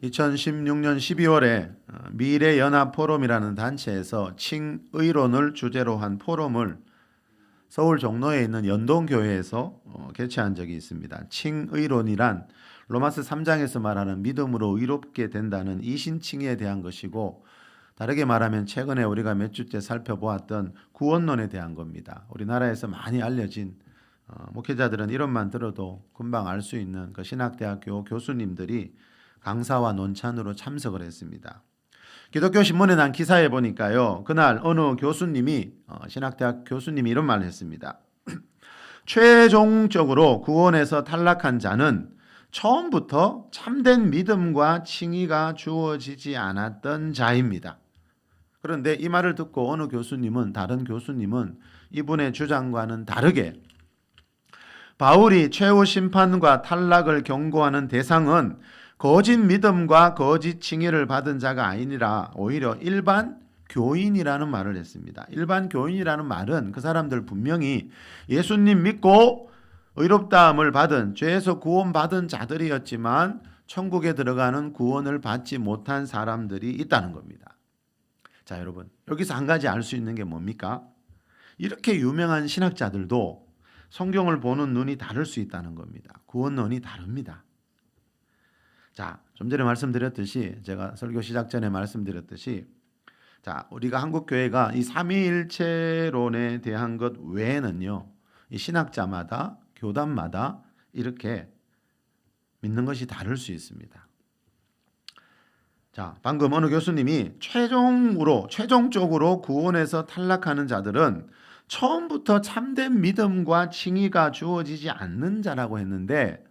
2016년 12월에 미래연합포럼이라는 단체에서 칭의론을 주제로 한 포럼을 서울 종로에 있는 연동교회에서 개최한 적이 있습니다. 칭의론이란 로마서 3장에서 말하는 믿음으로 의롭게 된다는 이신칭의에 대한 것이고, 다르게 말하면 최근에 우리가 몇 주째 살펴보았던 구원론에 대한 겁니다. 우리나라에서 많이 알려진 목회자들은 이론만 들어도 금방 알 수 있는 그 신학대학교 교수님들이 강사와 논찬으로 참석을 했습니다. 기독교 신문에 난 기사에 보니까요, 그날 어느 교수님이 신학대학 교수님이 이런 말을 했습니다. 최종적으로 구원에서 탈락한 자는 처음부터 참된 믿음과 칭의가 주어지지 않았던 자입니다. 그런데 이 말을 듣고 어느 교수님은, 다른 교수님은 이분의 주장과는 다르게 바울이 최후 심판과 탈락을 경고하는 대상은 거짓 믿음과 거짓 칭의를 받은 자가 아니라 오히려 일반 교인이라는 말을 했습니다. 일반 교인이라는 말은 그 사람들 분명히 예수님 믿고 의롭다함을 받은, 죄에서 구원받은 자들이었지만 천국에 들어가는 구원을 받지 못한 사람들이 있다는 겁니다. 자, 여러분, 여기서 한 가지 알 수 있는 게 뭡니까? 이렇게 유명한 신학자들도 성경을 보는 눈이 다를 수 있다는 겁니다. 구원론이 다릅니다. 자, 좀 전에 말씀드렸듯이, 제가 설교 시작 전에 말씀드렸듯이, 자, 우리가 한국 교회가 이 삼위일체론에 대한 것 외에는요, 이 신학자마다, 교단마다 이렇게 믿는 것이 다를 수 있습니다. 자, 방금 어느 교수님이 최종적으로 구원에서 탈락하는 자들은 처음부터 참된 믿음과 칭의가 주어지지 않는 자라고 했는데,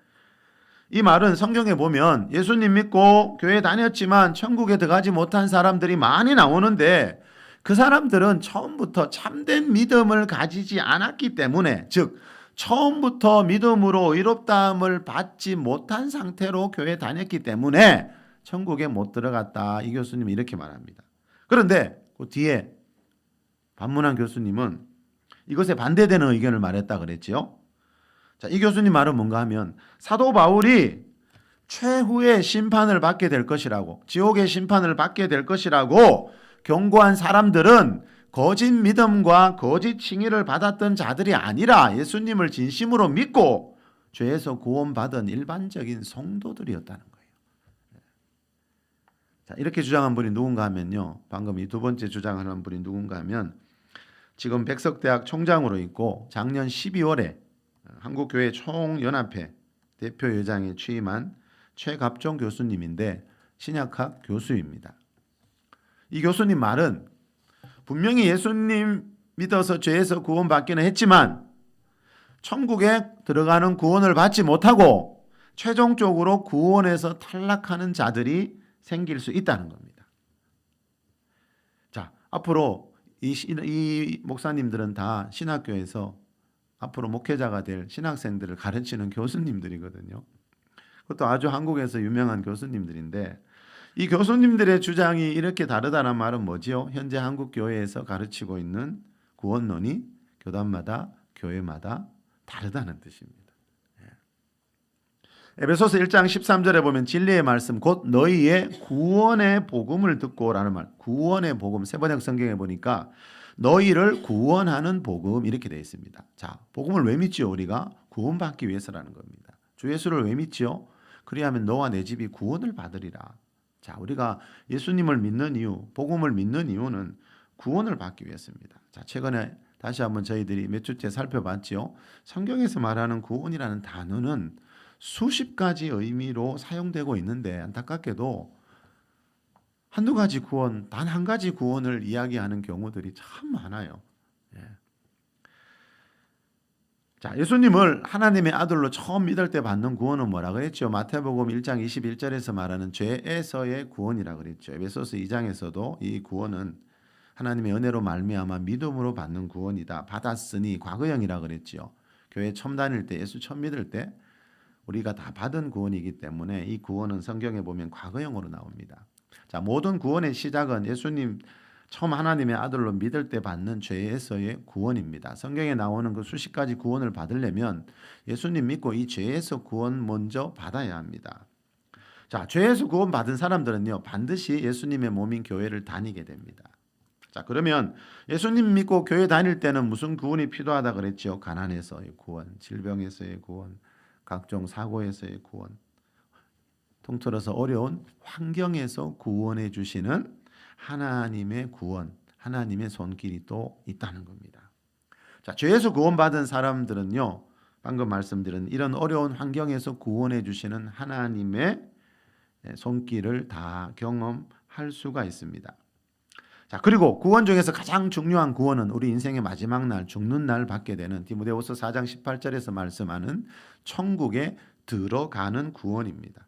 이 말은 성경에 보면 예수님 믿고 교회 다녔지만 천국에 들어가지 못한 사람들이 많이 나오는데, 그 사람들은 처음부터 참된 믿음을 가지지 않았기 때문에, 즉 처음부터 믿음으로 의롭다함을 받지 못한 상태로 교회 다녔기 때문에 천국에 못 들어갔다. 이 교수님이 이렇게 말합니다. 그런데 그 뒤에 반문한 교수님은 이것에 반대되는 의견을 말했다 그랬지요. 자, 이 교수님 말은 뭔가 하면 사도 바울이 최후의 심판을 받게 될 것이라고, 지옥의 심판을 받게 될 것이라고 경고한 사람들은 거짓 믿음과 거짓 칭의를 받았던 자들이 아니라 예수님을 진심으로 믿고 죄에서 구원받은 일반적인 성도들이었다는 거예요. 자, 이렇게 주장한 분이 누군가 하면요, 방금 이 두 번째 주장하는 분이 누군가 하면 지금 백석대학 총장으로 있고 작년 12월에 한국교회 총연합회 대표회장에 취임한 최갑종 교수님인데 신약학 교수입니다. 이 교수님 말은 분명히 예수님 믿어서 죄에서 구원받기는 했지만 천국에 들어가는 구원을 받지 못하고 최종적으로 구원에서 탈락하는 자들이 생길 수 있다는 겁니다. 자, 앞으로 이 목사님들은 다 신학교에서 앞으로 목회자가 될 신학생들을 가르치는 교수님들이거든요. 그것도 아주 한국에서 유명한 교수님들인데, 이 교수님들의 주장이 이렇게 다르다는 말은 뭐지요? 현재 한국 교회에서 가르치고 있는 구원론이 교단마다, 교회마다 다르다는 뜻입니다. 에베소서 1장 13절에 보면 진리의 말씀 곧 너희의 구원의 복음을 듣고라는 말, 구원의 복음, 세번역 성경에 보니까 너희를 구원하는 복음 이렇게 되어 있습니다. 자, 복음을 왜 믿지요? 우리가 구원받기 위해서라는 겁니다. 주 예수를 왜 믿지요? 그리하면 너와 내 집이 구원을 받으리라. 자, 우리가 예수님을 믿는 이유, 복음을 믿는 이유는 구원을 받기 위해서입니다. 자, 최근에 다시 한번 저희들이 몇 주째 살펴봤지요. 성경에서 말하는 구원이라는 단어는 수십 가지 의미로 사용되고 있는데 안타깝게도 한두 가지 구원, 단 한 가지 구원을 이야기하는 경우들이 참 많아요. 자, 예수님을 하나님의 아들로 처음 믿을 때 받는 구원은 뭐라 그랬죠? 마태복음 1장 21절에서 말하는 죄에서의 구원이라 그랬죠. 에베소서 2장에서도 이 구원은 하나님의 은혜로 말미암아 믿음으로 받는 구원이다. 받았으니 과거형이라 그랬죠. 교회 처음 다닐 때, 예수 처음 믿을 때 우리가 다 받은 구원이기 때문에 이 구원은 성경에 보면 과거형으로 나옵니다. 자, 모든 구원의 시작은 예수님 처음 하나님의 아들로 믿을 때 받는 죄에서의 구원입니다. 성경에 나오는 그 수십 가지 구원을 받으려면 예수님 믿고 이 죄에서 구원 먼저 받아야 합니다. 자, 죄에서 구원받은 사람들은요, 반드시 예수님의 몸인 교회를 다니게 됩니다. 자, 그러면 예수님 믿고 교회 다닐 때는 무슨 구원이 필요하다 그랬죠? 가난에서의 구원, 질병에서의 구원, 각종 사고에서의 구원, 통틀어서 어려운 환경에서 구원해 주시는 하나님의 구원, 하나님의 손길이 또 있다는 겁니다. 자, 죄에서 구원받은 사람들은요, 방금 말씀드린 이런 어려운 환경에서 구원해 주시는 하나님의 손길을 다 경험할 수가 있습니다. 자, 그리고 구원 중에서 가장 중요한 구원은 우리 인생의 마지막 날, 죽는 날 받게 되는 디모데후서 4장 18절에서 말씀하는 천국에 들어가는 구원입니다.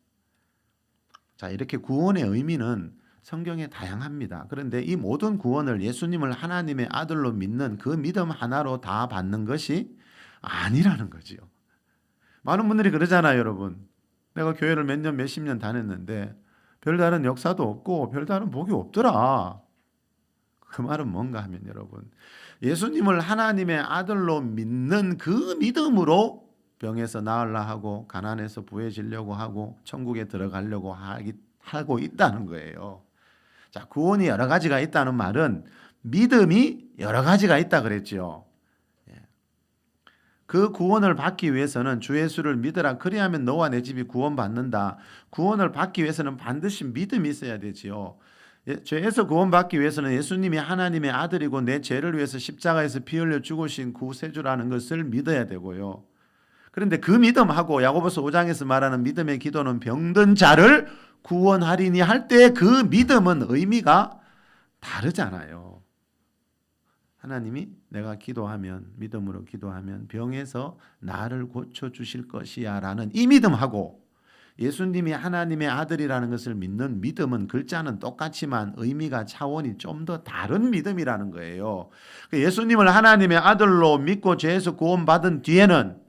자, 이렇게 구원의 의미는 성경에 다양합니다. 그런데 이 모든 구원을 예수님을 하나님의 아들로 믿는 그 믿음 하나로 다 받는 것이 아니라는 거지요. 많은 분들이 그러잖아요, 여러분. 내가 교회를 몇 년, 몇십 년 다녔는데 별다른 역사도 없고 별다른 복이 없더라. 그 말은 뭔가 하면 여러분, 예수님을 하나님의 아들로 믿는 그 믿음으로 병에서 나으려 하고 가난해서 부해지려고 하고 천국에 들어가려고 하고 있다는 거예요. 자, 구원이 여러 가지가 있다는 말은 믿음이 여러 가지가 있다 그랬죠. 그 구원을 받기 위해서는 주 예수를 믿으라 그리하면 너와 내 집이 구원받는다. 구원을 받기 위해서는 반드시 믿음이 있어야 되지요. 죄에서 구원받기 위해서는 예수님이 하나님의 아들이고 내 죄를 위해서 십자가에서 피 흘려 죽으신 구세주라는 것을 믿어야 되고요. 그런데 그 믿음하고 야고보서 5장에서 말하는 믿음의 기도는 병든 자를 구원하리니 할 때 그 믿음은 의미가 다르잖아요. 하나님이 내가 기도하면, 믿음으로 기도하면 병에서 나를 고쳐주실 것이야 라는 이 믿음하고 예수님이 하나님의 아들이라는 것을 믿는 믿음은 글자는 똑같지만 의미가 차원이 좀 더 다른 믿음이라는 거예요. 예수님을 하나님의 아들로 믿고 죄에서 구원받은 뒤에는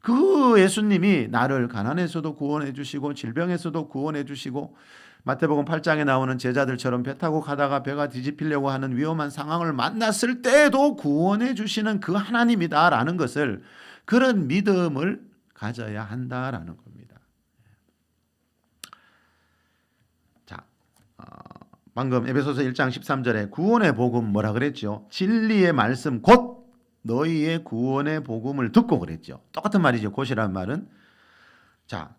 그 예수님이 나를 가난에서도 구원해 주시고 질병에서도 구원해 주시고 마태복음 8장에 나오는 제자들처럼 배 타고 가다가 배가 뒤집히려고 하는 위험한 상황을 만났을 때에도 구원해 주시는 그 하나님이다라는 것을, 그런 믿음을 가져야 한다라는 겁니다. 자, 방금 에베소서 1장 13절에 구원의 복음 뭐라 그랬죠? 진리의 말씀 곧 너희의 구원의 복음을 듣고 그랬죠. 똑같은 말이죠. 곧이란 말은. 자,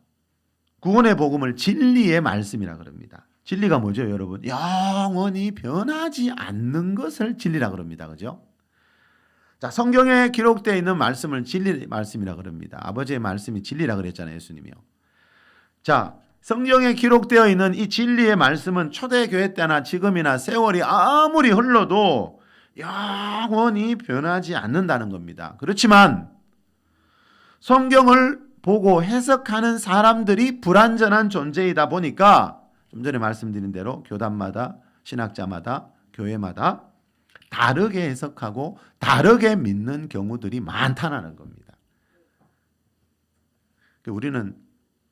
구원의 복음을 진리의 말씀이라 그럽니다. 진리가 뭐죠, 여러분? 영원히 변하지 않는 것을 진리라 그럽니다. 그죠? 자, 성경에 기록되어 있는 말씀을 진리 말씀이라 그럽니다. 아버지의 말씀이 진리라 그랬잖아요, 예수님이요. 자, 성경에 기록되어 있는 이 진리의 말씀은 초대교회 때나 지금이나 세월이 아무리 흘러도 영원히 변하지 않는다는 겁니다. 그렇지만 성경을 보고 해석하는 사람들이 불완전한 존재이다 보니까 좀 전에 말씀드린 대로 교단마다, 신학자마다, 교회마다 다르게 해석하고 다르게 믿는 경우들이 많다는 겁니다. 우리는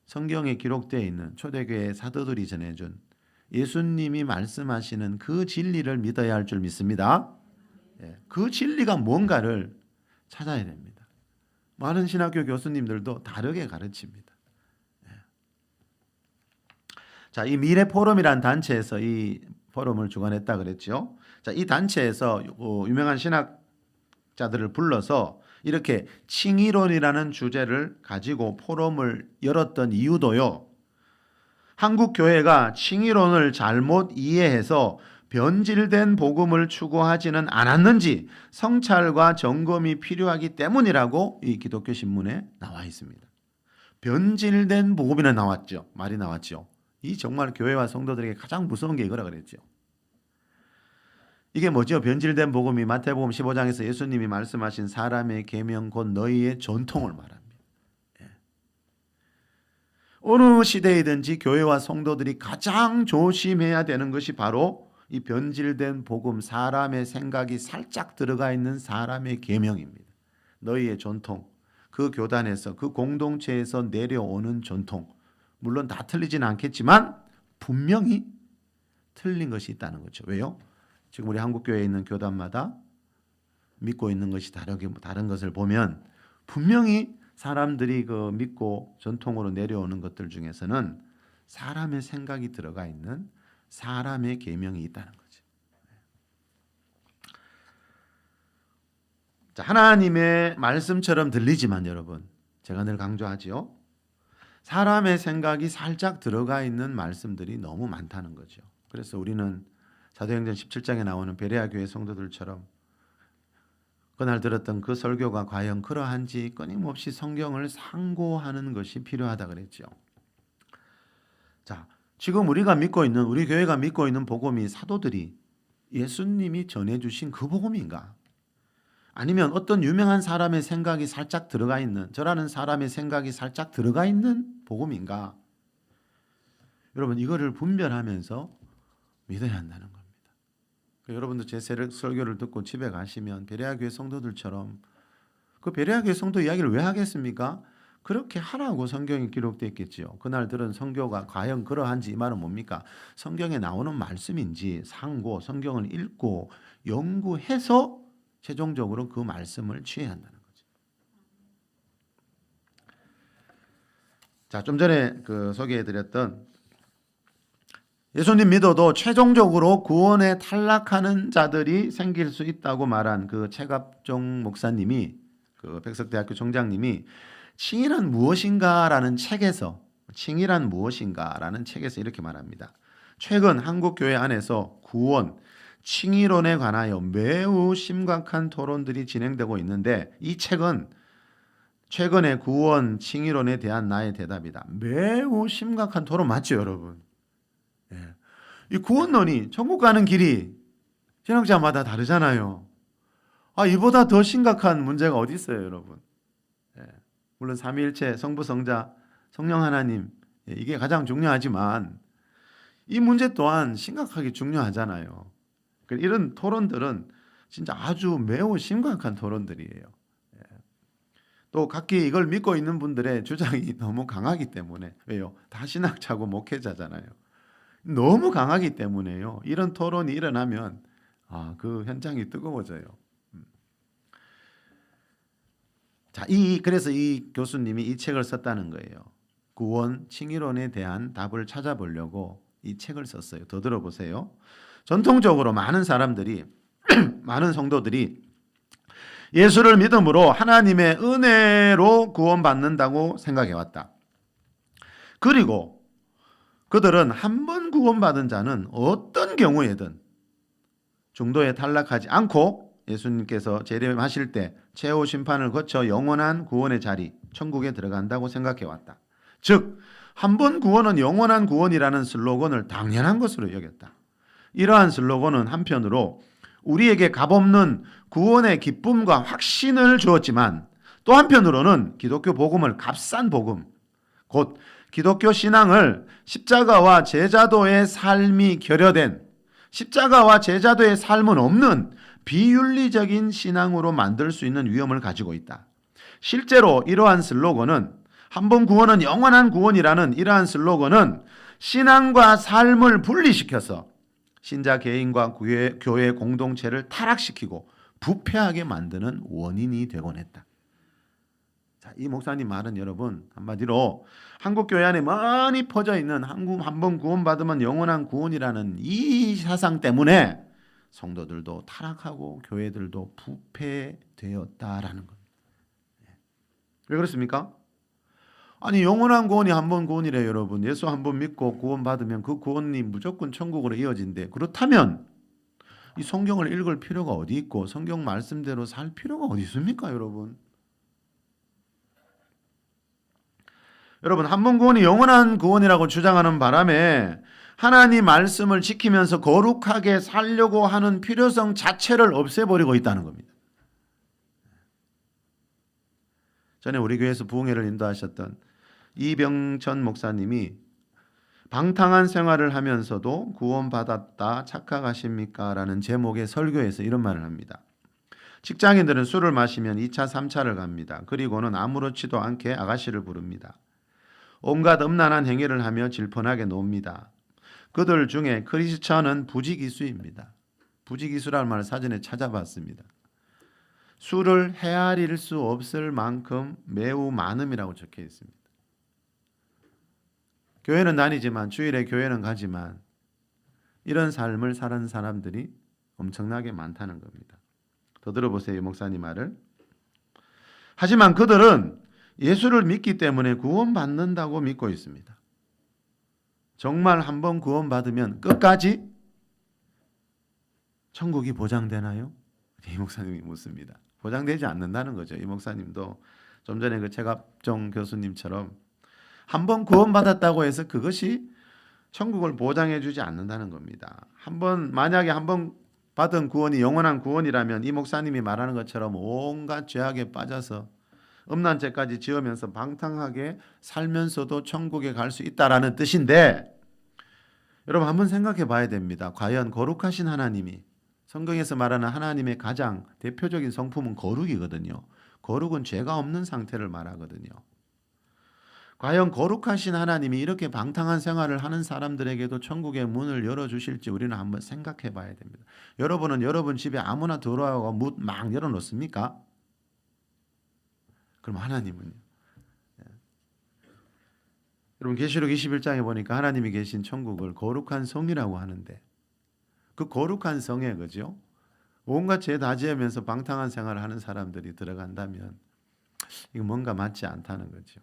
성경에 기록되어 있는 초대교회 사도들이 전해준 예수님이 말씀하시는 그 진리를 믿어야 할 줄 믿습니다. 그 진리가 뭔가를 찾아야 됩니다. 많은 신학교 교수님들도 다르게 가르칩니다. 자, 이 미래포럼이라는 단체에서 이 포럼을 주관했다 그랬죠. 자, 이 단체에서 유명한 신학자들을 불러서 이렇게 칭의론이라는 주제를 가지고 포럼을 열었던 이유도요, 한국 교회가 칭의론을 잘못 이해해서 변질된 복음을 추구하지는 않았는지 성찰과 점검이 필요하기 때문이라고 이 기독교 신문에 나와 있습니다. 변질된 복음이나 나왔죠. 말이 나왔죠. 이 정말 교회와 성도들에게 가장 무서운 게 이거라 그랬죠. 이게 뭐죠? 변질된 복음이 마태복음 15장에서 예수님이 말씀하신 사람의 계명 곧 너희의 전통을 말합니다. 어느 시대이든지 교회와 성도들이 가장 조심해야 되는 것이 바로 이 변질된 복음, 사람의 생각이 살짝 들어가 있는 사람의 계명입니다. 너희의 전통, 그 교단에서, 그 공동체에서 내려오는 전통, 물론 다 틀리진 않겠지만 분명히 틀린 것이 있다는 거죠. 왜요? 지금 우리 한국교회에 있는 교단마다 믿고 있는 것이 다른 것을 보면 분명히 사람들이 그 믿고 전통으로 내려오는 것들 중에서는 사람의 생각이 들어가 있는 사람의 계명이 있다는 거죠. 자, 하나님의 말씀처럼 들리지만 여러분, 제가 늘 강조하지요. 사람의 생각이 살짝 들어가 있는 말씀들이 너무 많다는 거죠. 그래서 우리는 사도행전 17장에 나오는 베레아 교회 성도들처럼 그날 들었던 그 설교가 과연 그러한지 끊임없이 성경을 상고하는 것이 필요하다 그랬죠. 자, 지금 우리가 믿고 있는, 우리 교회가 믿고 있는 복음이 사도들이 예수님이 전해주신 그 복음인가? 아니면 어떤 유명한 사람의 생각이 살짝 들어가 있는, 저라는 사람의 생각이 살짝 들어가 있는 복음인가? 여러분, 이거를 분별하면서 믿어야 한다는 겁니다. 여러분도 제 설교를 듣고 집에 가시면 베레아 교회 성도들처럼, 그 베레아 교회 성도 이야기를 왜 하겠습니까? 그렇게 하라고 성경이 기록되어 있겠지요. 그날 들은 성교가 과연 그러한지, 이 말은 뭡니까? 성경에 나오는 말씀인지 상고, 성경을 읽고 연구해서 최종적으로 그 말씀을 취해야 한다는 거죠. 자, 좀 전에 소개해드렸던 예수님 믿어도 최종적으로 구원에 탈락하는 자들이 생길 수 있다고 말한 그 최갑종 목사님이, 그 백석대학교 총장님이 칭의란 무엇인가라는 책에서, 칭의란 무엇인가라는 책에서 이렇게 말합니다. 최근 한국 교회 안에서 구원, 칭의론에 관하여 매우 심각한 토론들이 진행되고 있는데, 이 책은 최근의 구원, 칭의론에 대한 나의 대답이다. 매우 심각한 토론 맞죠, 여러분? 예. 이 구원론이, 천국 가는 길이 신학자마다 다르잖아요. 이보다 더 심각한 문제가 어디 있어요, 여러분? 예. 물론 삼위일체, 성부, 성자, 성령 하나님, 이게 가장 중요하지만 이 문제 또한 심각하게 중요하잖아요. 이런 토론들은 진짜 아주 매우 심각한 토론들이에요. 또 각기 이걸 믿고 있는 분들의 주장이 너무 강하기 때문에, 왜요? 다 신학자고 목회자잖아요. 너무 강하기 때문에요. 이런 토론이 일어나면 그 현장이 뜨거워져요. 자, 그래서 이 교수님이 이 책을 썼다는 거예요. 구원 칭의론에 대한 답을 찾아보려고 이 책을 썼어요. 더 들어보세요. 전통적으로 많은 사람들이 많은 성도들이 예수를 믿음으로 하나님의 은혜로 구원받는다고 생각해왔다. 그리고 그들은 한 번 구원받은 자는 어떤 경우에든 중도에 탈락하지 않고 예수님께서 재림하실 때 최후 심판을 거쳐 영원한 구원의 자리, 천국에 들어간다고 생각해왔다. 즉, 한 번 구원은 영원한 구원이라는 슬로건을 당연한 것으로 여겼다. 이러한 슬로건은 한편으로 우리에게 값없는 구원의 기쁨과 확신을 주었지만, 또 한편으로는 기독교 복음을 값싼 복음, 곧 기독교 신앙을 십자가와 제자도의 삶이 결여된, 십자가와 제자도의 삶은 없는 비윤리적인 신앙으로 만들 수 있는 위험을 가지고 있다. 실제로 이러한 슬로건은, 한 번 구원은 영원한 구원이라는 이러한 슬로건은 신앙과 삶을 분리시켜서 신자 개인과 교회 공동체를 타락시키고 부패하게 만드는 원인이 되곤 했다. 자, 이 목사님 말은 여러분, 한마디로 한국 교회 안에 많이 퍼져 있는 한 번 구원받으면 영원한 구원이라는 이 사상 때문에 성도들도 타락하고 교회들도 부패되었다라는 겁니다. 왜 그렇습니까? 영원한 구원이 한 번 구원이래요, 여러분. 예수 한 번 믿고 구원받으면 그 구원이 무조건 천국으로 이어진대. 그렇다면 이 성경을 읽을 필요가 어디 있고 성경 말씀대로 살 필요가 어디 있습니까, 여러분? 여러분, 한 번 구원이 영원한 구원이라고 주장하는 바람에 하나님 말씀을 지키면서 거룩하게 살려고 하는 필요성 자체를 없애버리고 있다는 겁니다. 전에 우리 교회에서 부흥회를 인도하셨던 이병천 목사님이 방탕한 생활을 하면서도 구원받았다 착각하십니까? 라는 제목의 설교에서 이런 말을 합니다. 직장인들은 술을 마시면 2차, 3차를 갑니다. 그리고는 아무렇지도 않게 아가씨를 부릅니다. 온갖 음란한 행위를 하며 질펀하게 놉니다. 그들 중에 크리스천은 부지기수입니다. 부지기수라는 말을 사전에 찾아봤습니다. 술을 헤아릴 수 없을 만큼 매우 많음이라고 적혀 있습니다. 교회는 다니지만 주일에 교회는 가지만 이런 삶을 사는 사람들이 엄청나게 많다는 겁니다. 더 들어보세요, 목사님 말을. 하지만 그들은 예수를 믿기 때문에 구원받는다고 믿고 있습니다. 정말 한번 구원받으면 끝까지 천국이 보장되나요? 이 목사님이 묻습니다. 보장되지 않는다는 거죠. 이 목사님도 좀 전에 그 최갑종 교수님처럼 한번 구원받았다고 해서 그것이 천국을 보장해 주지 않는다는 겁니다. 만약에 한번 받은 구원이 영원한 구원이라면 이 목사님이 말하는 것처럼 온갖 죄악에 빠져서 음란 죄까지 지으면서 방탕하게 살면서도 천국에 갈 수 있다라는 뜻인데, 여러분 한번 생각해 봐야 됩니다. 과연 거룩하신 하나님이, 성경에서 말하는 하나님의 가장 대표적인 성품은 거룩이거든요. 거룩은 죄가 없는 상태를 말하거든요. 과연 거룩하신 하나님이 이렇게 방탕한 생활을 하는 사람들에게도 천국의 문을 열어주실지 우리는 한번 생각해 봐야 됩니다. 여러분은 여러분 집에 아무나 들어와서 문 막 열어놓습니까? 그럼 하나님은요? 여러분 계시록 21장에 보니까 하나님이 계신 천국을 거룩한 성이라고 하는데, 그 거룩한 성에 그죠? 온갖 죄 다 지으면서 방탕한 생활을 하는 사람들이 들어간다면 이거 뭔가 맞지 않다는 거죠.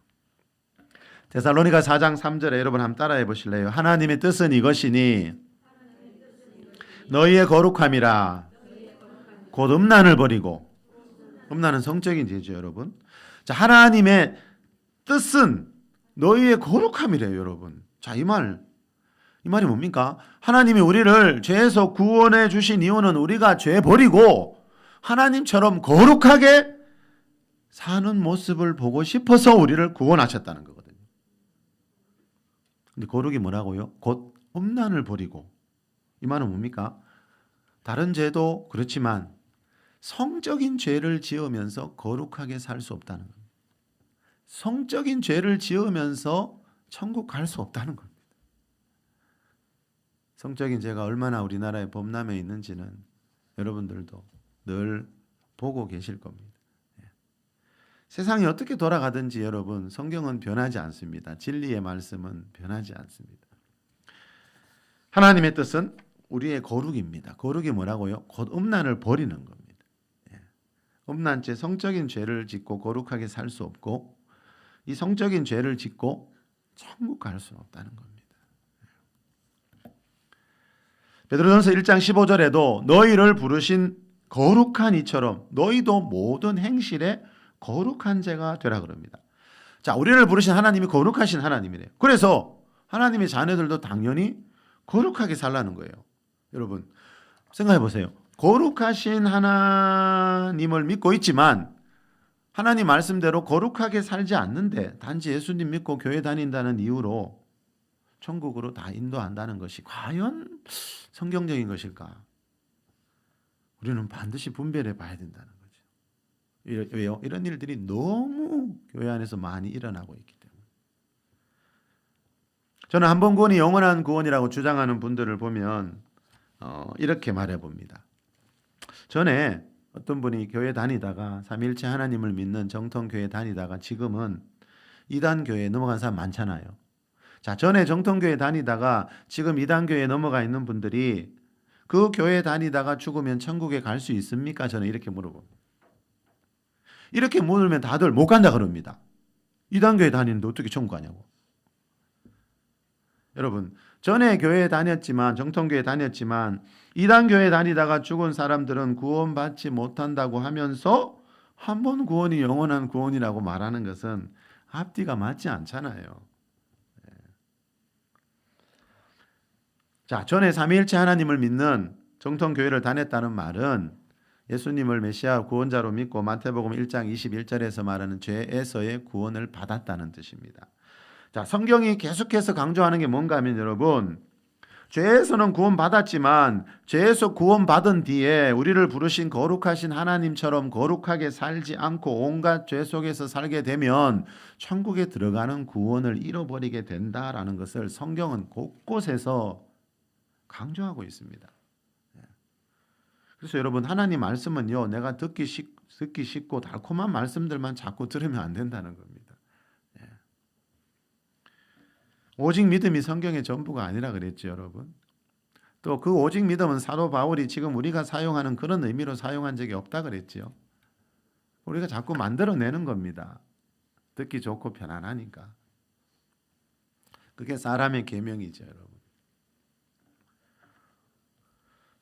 데살로니가 4장 3절에 여러분 한번 따라해 보실래요? 하나님의 뜻은 이것이니 너희의 거룩함이라 곧 음란을 버리고. 음란은 성적인 죄죠, 여러분. 자, 하나님의 뜻은 너희의 거룩함이래요, 여러분. 자, 이 말이 뭡니까? 하나님이 우리를 죄에서 구원해 주신 이유는 우리가 죄 버리고 하나님처럼 거룩하게 사는 모습을 보고 싶어서 우리를 구원하셨다는 거거든요. 근데 거룩이 뭐라고요? 곧 음란을 버리고. 이 말은 뭡니까? 다른 죄도 그렇지만 성적인 죄를 지으면서 거룩하게 살 수 없다는 겁니다. 성적인 죄를 지으면서 천국 갈 수 없다는 겁니다. 성적인 죄가 얼마나 우리나라에 범람해 있는지는 여러분들도 늘 보고 계실 겁니다. 세상이 어떻게 돌아가든지 여러분, 성경은 변하지 않습니다. 진리의 말씀은 변하지 않습니다. 하나님의 뜻은 우리의 거룩입니다. 거룩이 뭐라고요? 곧 음란을 버리는 겁니다. 음란죄, 성적인 죄를 짓고 거룩하게 살 수 없고, 이 성적인 죄를 짓고 천국 갈 수 없다는 겁니다. 베드로전서 1장 15절에도 너희를 부르신 거룩한 이처럼 너희도 모든 행실에 거룩한 자가 되라 그럽니다. 자, 우리를 부르신 하나님이 거룩하신 하나님이래요. 그래서 하나님의 자녀들도 당연히 거룩하게 살라는 거예요. 여러분 생각해 보세요. 거룩하신 하나님을 믿고 있지만 하나님 말씀대로 거룩하게 살지 않는데 단지 예수님 믿고 교회 다닌다는 이유로 천국으로 다 인도한다는 것이 과연 성경적인 것일까? 우리는 반드시 분별해 봐야 된다는 거죠. 왜요? 이런 일들이 너무 교회 안에서 많이 일어나고 있기 때문에. 저는 한 번 구원이 영원한 구원이라고 주장하는 분들을 보면 이렇게 말해 봅니다. 전에 어떤 분이 교회 다니다가 삼위일체 하나님을 믿는 정통교회 다니다가 지금은 이단교회에 넘어간 사람 많잖아요. 자, 전에 정통교회 다니다가 지금 이단교회에 넘어가 있는 분들이 그 교회 다니다가 죽으면 천국에 갈 수 있습니까? 저는 이렇게 물어봅니다. 이렇게 물으면 다들 못 간다 그럽니다. 이단교회 다니는데 어떻게 천국 가냐고. 여러분, 전에 교회에 다녔지만, 정통교회 다녔지만 이단교회 다니다가 죽은 사람들은 구원받지 못한다고 하면서 한 번 구원이 영원한 구원이라고 말하는 것은 앞뒤가 맞지 않잖아요. 자, 전에 삼위일체 하나님을 믿는 정통교회를 다녔다는 말은 예수님을 메시아 구원자로 믿고 마태복음 1장 21절에서 말하는 죄에서의 구원을 받았다는 뜻입니다. 자, 성경이 계속해서 강조하는 게 뭔가 하면 여러분, 죄에서는 구원받았지만 죄에서 구원받은 뒤에 우리를 부르신 거룩하신 하나님처럼 거룩하게 살지 않고 온갖 죄 속에서 살게 되면 천국에 들어가는 구원을 잃어버리게 된다라는 것을 성경은 곳곳에서 강조하고 있습니다. 그래서 여러분, 하나님 말씀은요, 내가 듣기 쉽고 달콤한 말씀들만 자꾸 들으면 안 된다는 겁니다. 오직 믿음이 성경의 전부가 아니라 그랬죠, 여러분. 또 그 오직 믿음은 사도 바울이 지금 우리가 사용하는 그런 의미로 사용한 적이 없다 그랬지요. 우리가 자꾸 만들어내는 겁니다. 듣기 좋고 편안하니까. 그게 사람의 계명이죠, 여러분.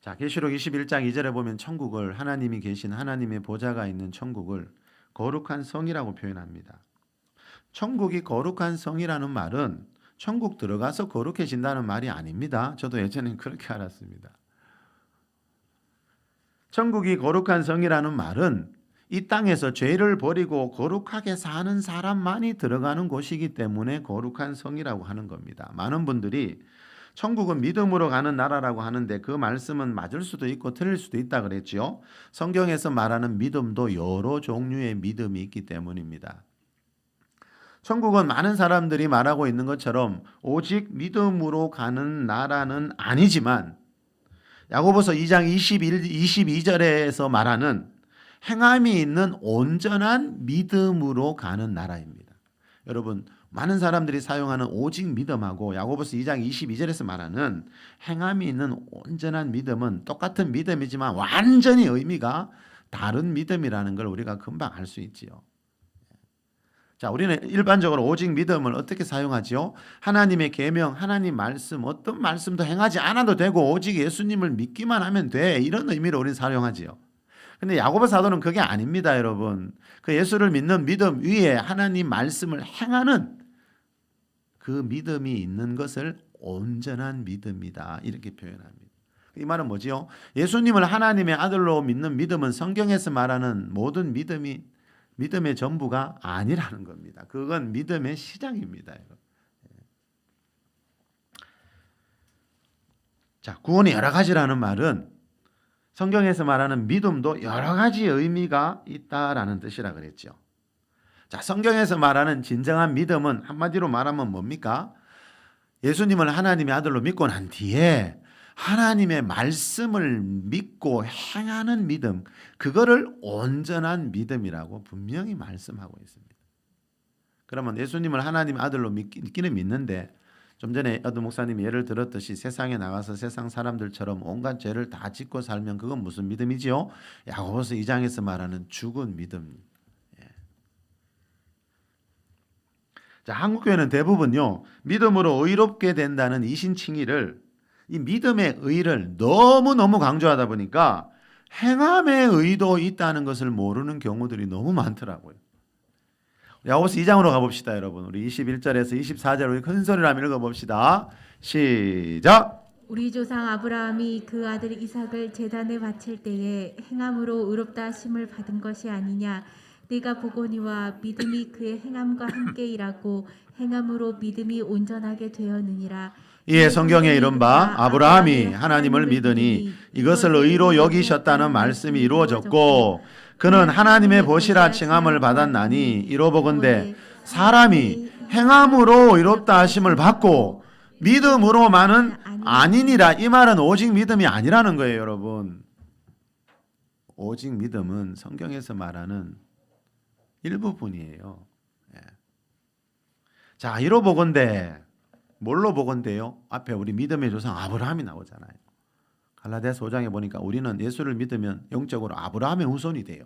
자, 계시록 21장 2절에 보면 천국을, 하나님이 계신 하나님의 보좌가 있는 천국을 거룩한 성이라고 표현합니다. 천국이 거룩한 성이라는 말은 천국 들어가서 거룩해진다는 말이 아닙니다. 저도 예전엔 그렇게 알았습니다. 천국이 거룩한 성이라는 말은 이 땅에서 죄를 버리고 거룩하게 사는 사람만이 들어가는 곳이기 때문에 거룩한 성이라고 하는 겁니다. 많은 분들이 천국은 믿음으로 가는 나라라고 하는데 그 말씀은 맞을 수도 있고 틀릴 수도 있다 그랬죠. 성경에서 말하는 믿음도 여러 종류의 믿음이 있기 때문입니다. 천국은 많은 사람들이 말하고 있는 것처럼 오직 믿음으로 가는 나라는 아니지만 야고보서 2장 22절에서 말하는 행함이 있는 온전한 믿음으로 가는 나라입니다. 여러분, 많은 사람들이 사용하는 오직 믿음하고 야고보서 2장 22절에서 말하는 행함이 있는 온전한 믿음은 똑같은 믿음이지만 완전히 의미가 다른 믿음이라는 걸 우리가 금방 알 수 있지요. 자, 우리는 일반적으로 오직 믿음을 어떻게 사용하지요? 하나님의 계명, 하나님 말씀, 어떤 말씀도 행하지 않아도 되고 오직 예수님을 믿기만 하면 돼. 이런 의미로 우리는 사용하지요. 근데 야고보 사도는 그게 아닙니다, 여러분. 그 예수를 믿는 믿음 위에 하나님 말씀을 행하는 그 믿음이 있는 것을 온전한 믿음이다. 이렇게 표현합니다. 이 말은 뭐지요? 예수님을 하나님의 아들로 믿는 믿음은 성경에서 말하는 모든 믿음의 전부가 아니라는 겁니다. 그건 믿음의 시작입니다. 자, 구원이 여러 가지라는 말은 성경에서 말하는 믿음도 여러 가지 의미가 있다라는 뜻이라 그랬죠. 자, 성경에서 말하는 진정한 믿음은 한마디로 말하면 뭡니까? 예수님을 하나님의 아들로 믿고 난 뒤에 하나님의 말씀을 믿고 행하는 믿음, 그거를 온전한 믿음이라고 분명히 말씀하고 있습니다. 그러면 예수님을 하나님의 아들로 믿기는 믿는데 좀 전에 어떤 목사님이 예를 들었듯이 세상에 나가서 세상 사람들처럼 온갖 죄를 다 짓고 살면 그건 무슨 믿음이지요? 야고보서 2장에서 말하는 죽은 믿음. 자, 한국교회는 대부분요, 믿음으로 의롭게 된다는 이신칭의를, 이 믿음의 의를 너무너무 강조하다 보니까 행함의 의도 있다는 것을 모르는 경우들이 너무 많더라고요. 야고보서 2장으로 가봅시다, 여러분. 우리 21절에서 24절 우리 큰 소리로 한번 읽어봅시다. 시작. 우리 조상 아브라함이 그 아들 이삭을 제단에 바칠 때에 행함으로 의롭다 하심을 받은 것이 아니냐. 네가 보거니와 믿음이 그의 행함과 함께 일하고 행함으로 믿음이 온전하게 되었느니라. 이에 성경에 이른바 아브라함이 하나님을 믿으니 이것을 의로 여기셨다는 말씀이 이루어졌고 그는 하나님의 보시라 칭함을 받았나니 이로보건대 사람이 행함으로 의롭다 하심을 받고 믿음으로만은 아니니라. 이 말은 오직 믿음이 아니라는 거예요, 여러분. 오직 믿음은 성경에서 말하는 일부분이에요. 자, 이로보건대 뭘로 보건대요? 앞에 우리 믿음의 조상 아브라함이 나오잖아요. 갈라디아서 5장에 보니까 우리는 예수를 믿으면 영적으로 아브라함의 후손이 돼요.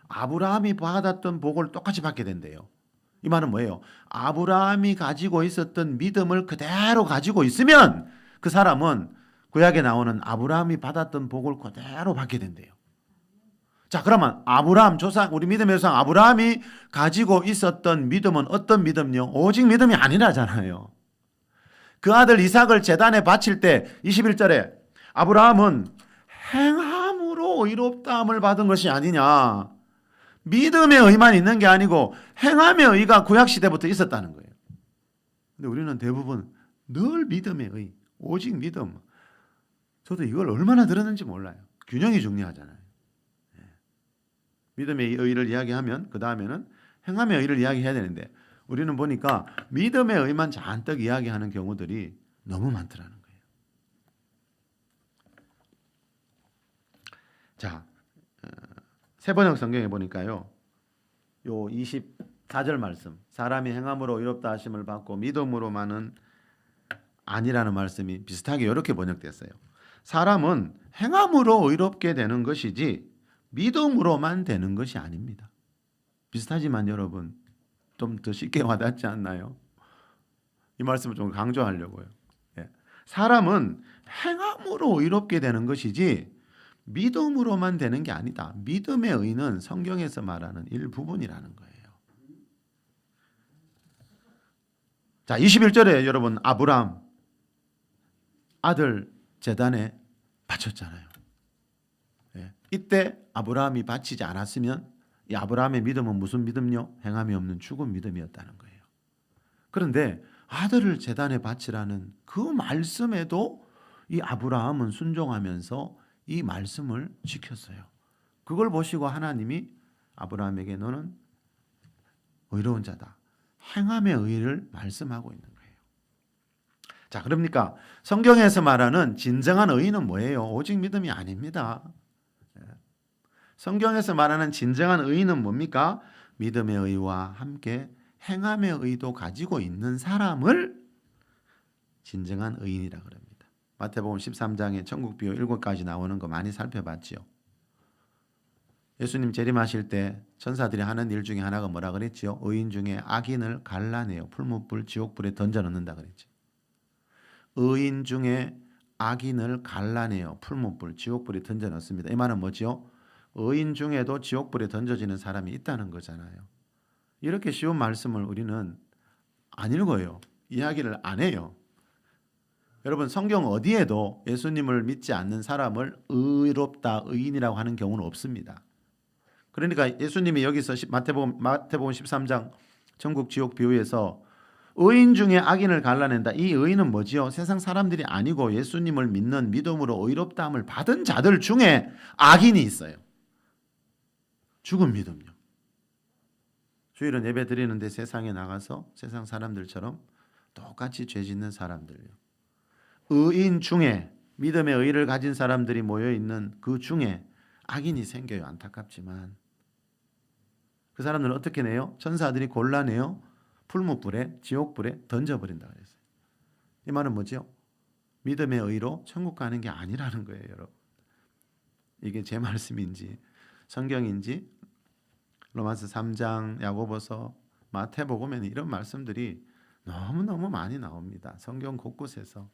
아브라함이 받았던 복을 똑같이 받게 된대요. 이 말은 뭐예요? 아브라함이 가지고 있었던 믿음을 그대로 가지고 있으면 그 사람은 구약에 나오는 아브라함이 받았던 복을 그대로 받게 된대요. 자, 그러면 아브라함 조상, 우리 믿음의 조상 아브라함이 가지고 있었던 믿음은 어떤 믿음요? 오직 믿음이 아니라잖아요. 그 아들 이삭을 제단에 바칠 때 21절에 아브라함은 행함으로 의롭다함을 받은 것이 아니냐. 믿음의 의만 있는 게 아니고 행함의 의가 구약시대부터 있었다는 거예요. 근데 우리는 대부분 늘 믿음의 의, 오직 믿음. 저도 이걸 얼마나 들었는지 몰라요. 균형이 중요하잖아요. 믿음의 의를 이야기하면 그 다음에는 행함의 의를 이야기해야 되는데 우리는 보니까 믿음의 의만 잔뜩 이야기하는 경우들이 너무 많더라는 거예요. 자, 세번역 성경에 보니까요, 요 4절 말씀. 사람이 행함으로 의롭다 하심을 받고 믿음으로만은 아니라는 말씀이 비슷하게 이렇게 번역됐어요. 사람은 행함으로 의롭게 되는 것이지 믿음으로만 되는 것이 아닙니다. 비슷하지만 여러분 좀 더 쉽게 와닿지 않나요? 이 말씀을 좀 강조하려고요. 예. 사람은 행함으로 의롭게 되는 것이지 믿음으로만 되는 게 아니다. 믿음의 의는 성경에서 말하는 일부분이라는 거예요. 자, 21절에 여러분 아브라함 아들 제단에 바쳤잖아요. 예. 이때 아브라함이 바치지 않았으면 이 아브라함의 믿음은 무슨 믿음요? 행함이 없는 죽은 믿음이었다는 거예요. 그런데 아들을 제단에 바치라는 그 말씀에도 이 아브라함은 순종하면서 이 말씀을 지켰어요. 그걸 보시고 하나님이 아브라함에게 너는 의로운 자다. 행함의 의를 말씀하고 있는 거예요. 자, 그러니까 성경에서 말하는 진정한 의는 뭐예요? 오직 믿음이 아닙니다. 성경에서 말하는 진정한 의는 뭡니까? 믿음의 의와 함께 행함의 의도 가지고 있는 사람을 진정한 의인이라 그럽니다. 마태복음 13장에 천국 비유 7가지 나오는 거 많이 살펴봤지요. 예수님 재림하실 때 천사들이 하는 일 중에 하나가 뭐라 그랬지요? 의인 중에 악인을 갈라내어 풀무불 지옥불에 던져 넣는다 그랬죠. 의인 중에 악인을 갈라내어 풀무불 지옥불에 던져 넣습니다. 이 말은 뭐지요? 의인 중에도 지옥불에 던져지는 사람이 있다는 거잖아요. 이렇게 쉬운 말씀을 우리는 안 읽어요. 이야기를 안 해요. 여러분 성경 어디에도 예수님을 믿지 않는 사람을 의롭다, 의인이라고 하는 경우는 없습니다. 그러니까 예수님이 여기서 마태복음 13장 천국 지옥 비유에서 의인 중에 악인을 갈라낸다. 이 의인은 뭐지요? 세상 사람들이 아니고 예수님을 믿는 믿음으로 의롭다함을 받은 자들 중에 악인이 있어요. 죽은 믿음요. 주일은 예배 드리는데 세상에 나가서 세상 사람들처럼 똑같이 죄 짓는 사람들요. 의인 중에 믿음의 의를 가진 사람들이 모여 있는 그 중에 악인이 생겨요. 안타깝지만 그 사람들은 어떻게 내요? 천사들이 골라내요. 풀무불에 지옥불에 던져버린다 그랬어요. 이 말은 뭐죠? 믿음의 의로 천국 가는 게 아니라는 거예요, 여러분. 이게 제 말씀인지 성경인지 로마서 3장, 야고보서, 마태복음에는 이런 말씀들이 너무너무 많이 나옵니다. 성경 곳곳에서.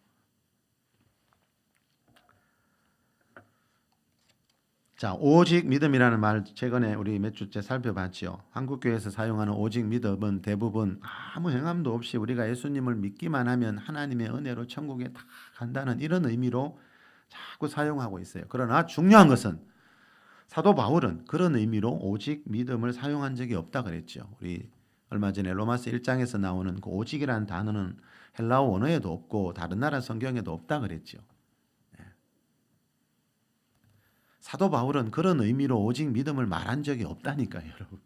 자, 오직 믿음이라는 말 최근에 우리 몇 주째 살펴봤죠. 한국교회에서 사용하는 오직 믿음은 대부분 아무 행함도 없이 우리가 예수님을 믿기만 하면 하나님의 은혜로 천국에 다 간다는 이런 의미로 자꾸 사용하고 있어요. 그러나 중요한 것은 사도 바울은 그런 의미로 오직 믿음을 사용한 적이 없다 그랬죠. 우리 얼마 전에 로마서 1장에서 나오는 그 오직이라는 단어는 헬라어 원어에도 없고 다른 나라 성경에도 없다 그랬죠. 사도 바울은 그런 의미로 오직 믿음을 말한 적이 없다니까요, 여러분.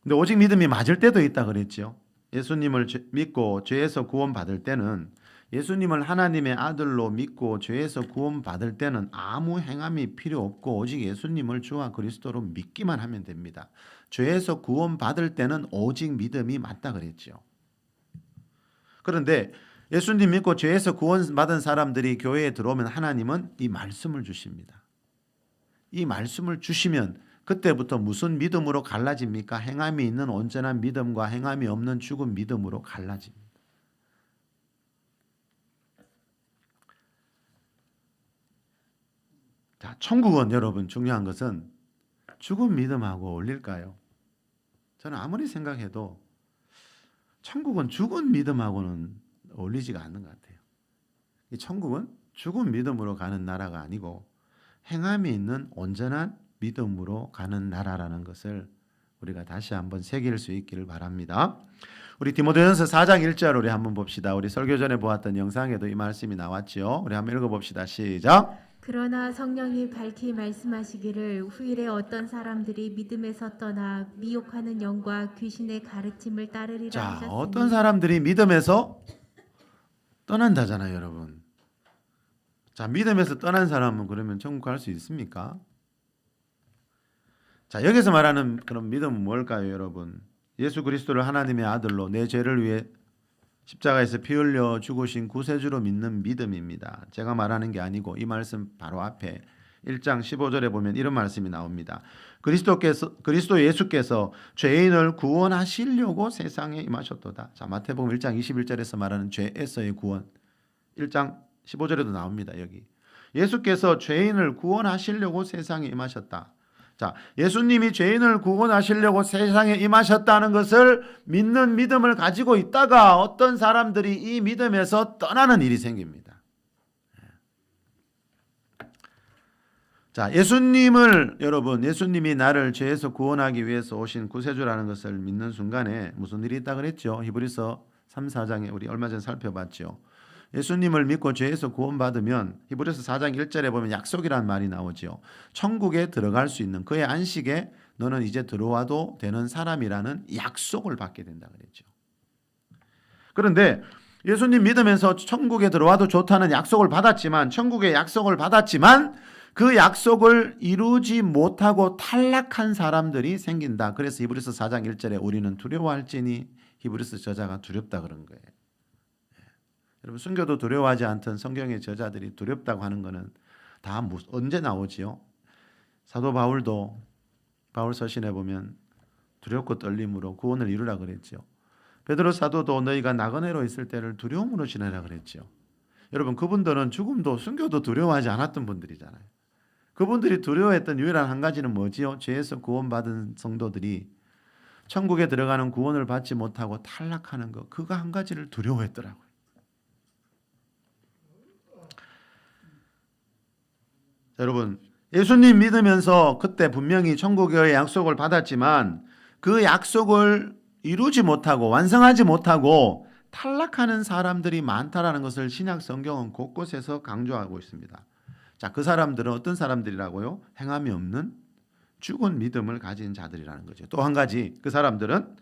근데 오직 믿음이 맞을 때도 있다 그랬죠. 예수님을 믿고 죄에서 구원받을 때는 예수님을 하나님의 아들로 믿고 죄에서 구원받을 때는 아무 행함이 필요 없고 오직 예수님을 주와 그리스도로 믿기만 하면 됩니다. 죄에서 구원받을 때는 오직 믿음이 맞다 그랬죠. 그런데 예수님 믿고 죄에서 구원받은 사람들이 교회에 들어오면 하나님은 이 말씀을 주십니다. 이 말씀을 주시면 그때부터 무슨 믿음으로 갈라집니까? 행함이 있는 온전한 믿음과 행함이 없는 죽은 믿음으로 갈라집니다. 자, 천국은 여러분 중요한 것은 죽은 믿음하고 어울릴까요? 저는 아무리 생각해도 천국은 죽은 믿음하고는 어울리지가 않는 것 같아요. 이 천국은 죽은 믿음으로 가는 나라가 아니고 행함이 있는 온전한 믿음으로 가는 나라라는 것을 우리가 다시 한번 새길 수 있기를 바랍니다. 우리 디모데전서 4장 1절 우리 한번 봅시다. 우리 설교 전에 보았던 영상에도 이 말씀이 나왔죠. 우리 한번 읽어봅시다. 시작. 그러나 성령이 밝히 말씀하시기를 후일에 어떤 사람들이 믿음에서 떠나 미혹하는 영과 귀신의 가르침을 따르리라 자, 하셨으니 어떤 사람들이 믿음에서 떠난다잖아요, 여러분. 자, 믿음에서 떠난 사람은 그러면 천국 갈 수 있습니까? 자, 여기서 말하는 그런 믿음은 뭘까요, 여러분? 예수 그리스도를 하나님의 아들로 내 죄를 위해 십자가에서 피 흘려 죽으신 구세주로 믿는 믿음입니다. 제가 말하는 게 아니고 이 말씀 바로 앞에 1장 15절에 보면 이런 말씀이 나옵니다. 그리스도 예수께서 죄인을 구원하시려고 세상에 임하셨도다. 자, 마태복음 1장 21절에서 말하는 죄에서의 구원. 1장 15절에도 나옵니다. 여기. 예수께서 죄인을 구원하시려고 세상에 임하셨다. 자, 예수님이 죄인을 구원하시려고 세상에 임하셨다는 것을 믿는 믿음을 가지고 있다가 어떤 사람들이 이 믿음에서 떠나는 일이 생깁니다. 자, 예수님이 나를 죄에서 구원하기 위해서 오신 구세주라는 것을 믿는 순간에 무슨 일이 있다 그랬죠? 히브리서 3, 4장에 우리 얼마 전에 살펴봤죠. 예수님을 믿고 죄에서 구원받으면 히브리서 4장 1절에 보면 약속이라는 말이 나오죠. 천국에 들어갈 수 있는 그의 안식에 너는 이제 들어와도 되는 사람이라는 약속을 받게 된다 그랬죠. 그런데 예수님 믿으면서 천국에 들어와도 좋다는 약속을 받았지만 천국의 약속을 받았지만 그 약속을 이루지 못하고 탈락한 사람들이 생긴다. 그래서 히브리서 4장 1절에 우리는 두려워할지니 히브리서 저자가 두렵다 그런 거예요. 여러분 순교도 두려워하지 않던 성경의 저자들이 두렵다고 하는 것은 다 언제 나오지요? 사도 바울도 바울 서신에 보면 두렵고 떨림으로 구원을 이루라 그랬죠. 베드로 사도도 너희가 나그네로 있을 때를 두려움으로 지내라 그랬죠. 여러분 그분들은 죽음도 순교도 두려워하지 않았던 분들이잖아요. 그분들이 두려워했던 유일한 한 가지는 뭐지요? 죄에서 구원받은 성도들이 천국에 들어가는 구원을 받지 못하고 탈락하는 것, 그거 한 가지를 두려워했더라고요. 여러분 예수님 믿으면서 그때 분명히 천국의 약속을 받았지만 그 약속을 이루지 못하고 완성하지 못하고 탈락하는 사람들이 많다라는 것을 신약 성경은 곳곳에서 강조하고 있습니다. 자, 그 사람들은 어떤 사람들이라고요? 행함이 없는 죽은 믿음을 가진 자들이라는 거죠. 또 한 가지 그 사람들은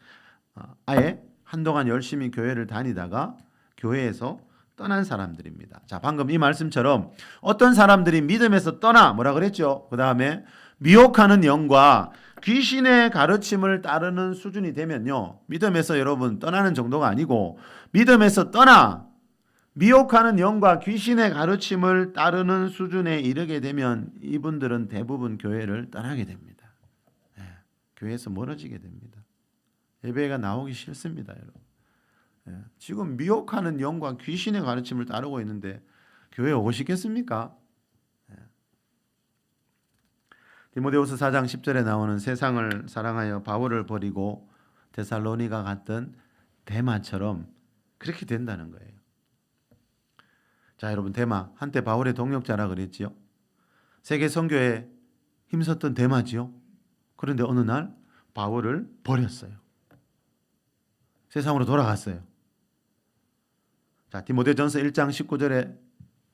아예 한동안 열심히 교회를 다니다가 교회에서 떠난 사람들입니다. 자, 방금 이 말씀처럼 어떤 사람들이 믿음에서 떠나 뭐라 그랬죠? 그 다음에 미혹하는 영과 귀신의 가르침을 따르는 수준이 되면요. 믿음에서 여러분 떠나는 정도가 아니고 믿음에서 떠나 미혹하는 영과 귀신의 가르침을 따르는 수준에 이르게 되면 이분들은 대부분 교회를 떠나게 됩니다. 교회에서 멀어지게 됩니다. 예배가 나오기 싫습니다, 여러분. 지금 미혹하는 영과 귀신의 가르침을 따르고 있는데 교회에 오시겠습니까? 디모데후서 4장 10절에 나오는 세상을 사랑하여 바울을 버리고 데살로니가 갔던 데마처럼 그렇게 된다는 거예요. 자, 여러분 데마 한때 바울의 동역자라 그랬지요. 세계 선교에 힘썼던 데마지요. 그런데 어느 날 바울을 버렸어요. 세상으로 돌아갔어요. 자, 디모데전서 1장 19절에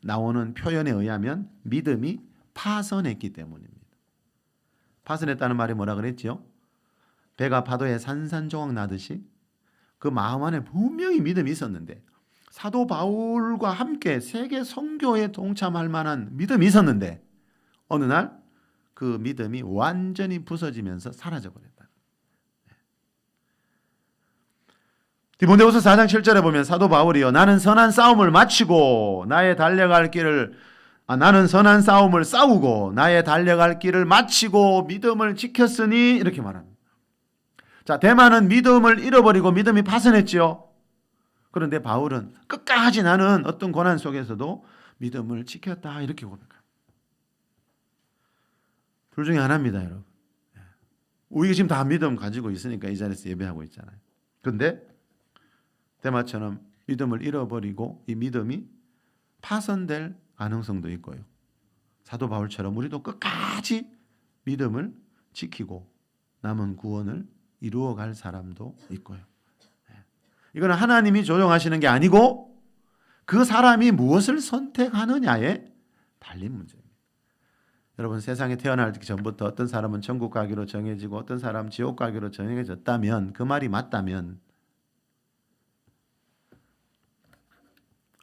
나오는 표현에 의하면 믿음이 파선했기 때문입니다. 파선했다는 말이 뭐라 그랬지요? 배가 파도에 산산조각 나듯이 그 마음 안에 분명히 믿음이 있었는데 사도 바울과 함께 세계 선교에 동참할 만한 믿음이 있었는데 어느 날 그 믿음이 완전히 부서지면서 사라져 버렸다. 디모데후서 4장 7절에 보면 사도 바울이요 나는 선한 싸움을 마치고 나의 달려갈 길을 나는 선한 싸움을 싸우고 나의 달려갈 길을 마치고 믿음을 지켰으니 이렇게 말합니다. 자, 데마는 믿음을 잃어버리고 믿음이 파선했지요. 그런데 바울은 끝까지 나는 어떤 고난 속에서도 믿음을 지켰다 이렇게 고백합니다. 둘 중에 하나입니다, 여러분. 우리가 지금 다 믿음 가지고 있으니까 이 자리에서 예배하고 있잖아요. 그런데 데마처럼 믿음을 잃어버리고 이 믿음이 파선될 가능성도 있고요. 사도 바울처럼 우리도 끝까지 믿음을 지키고 남은 구원을 이루어갈 사람도 있고요. 이거는 하나님이 조정하시는 게 아니고 그 사람이 무엇을 선택하느냐에 달린 문제입니다. 여러분 세상에 태어나기 전부터 어떤 사람은 천국 가기로 정해지고 어떤 사람은 지옥 가기로 정해졌다면 그 말이 맞다면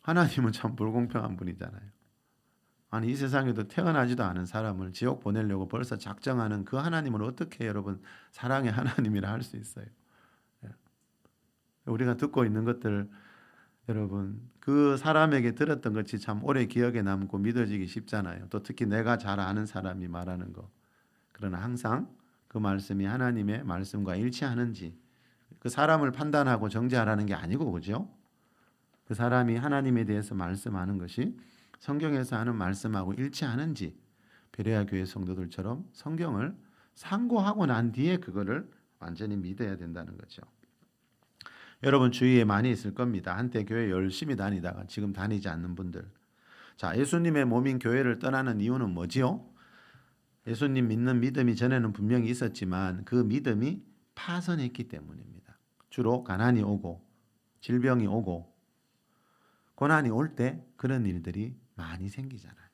하나님은 참 불공평한 분이잖아요. 아니 이 세상에도 태어나지도 않은 사람을 지옥 보내려고 벌써 작정하는 그 하나님을 어떻게 여러분 사랑의 하나님이라 할 수 있어요? 우리가 듣고 있는 것들 여러분 그 사람에게 들었던 것이 참 오래 기억에 남고 믿어지기 쉽잖아요. 또 특히 내가 잘 아는 사람이 말하는 거. 그러나 항상 그 말씀이 하나님의 말씀과 일치하는지 그 사람을 판단하고 정죄하라는 게 아니고 그죠? 그 사람이 하나님에 대해서 말씀하는 것이 성경에서 하는 말씀하고 일치하는지 베레아 교회 성도들처럼 성경을 상고하고 난 뒤에 그거를 완전히 믿어야 된다는 거죠. 여러분 주위에 많이 있을 겁니다. 한때 교회 열심히 다니다가 지금 다니지 않는 분들. 자, 예수님의 몸인 교회를 떠나는 이유는 뭐지요? 예수님 믿는 믿음이 전에는 분명히 있었지만 그 믿음이 파선했기 때문입니다. 주로 가난이 오고 질병이 오고 고난이 올 때 그런 일들이 많이 생기잖아요.